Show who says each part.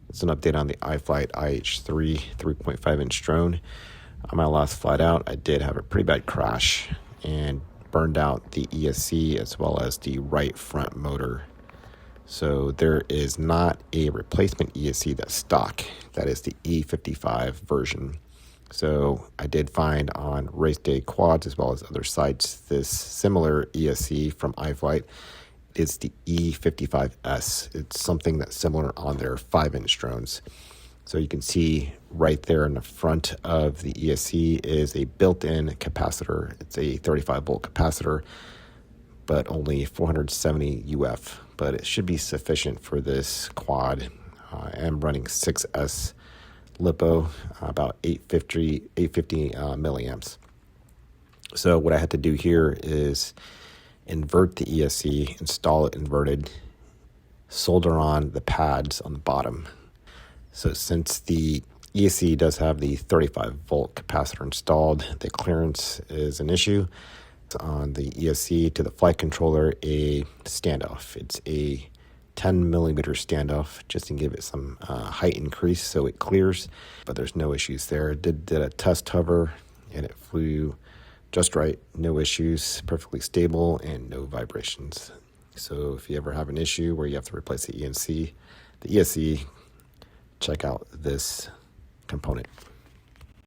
Speaker 1: It's an update on the iFlight IH3 3.5-inch drone. On my last flight out, I did have a pretty bad crash and burned out the ESC as well as the right front motor. So there is not a replacement ESC that's stock. That is the E55 version. So I did find on race day quads as well as other sites this similar ESC from iFlight. It's the E55S. It's something that's similar on their 5-inch drones. So you can see right there in the front of the ESC is a built-in capacitor. It's a 35-volt capacitor, but only 470 UF. But it should be sufficient for this quad. I'm running 6S LiPo, about 850 milliamps. So what I had to do here is invert the ESC, install it inverted, solder on the pads on the bottom. So since the ESC does have the 35-volt capacitor installed, the clearance is an issue. On the ESC to the flight controller, a standoff. It's a 10 millimeter standoff just to give it some height increase so it clears, but there's no issues there. Did a test hover and it flew just right, no issues, perfectly stable and no vibrations. So if you ever have an issue where you have to replace the ESC, check out this component.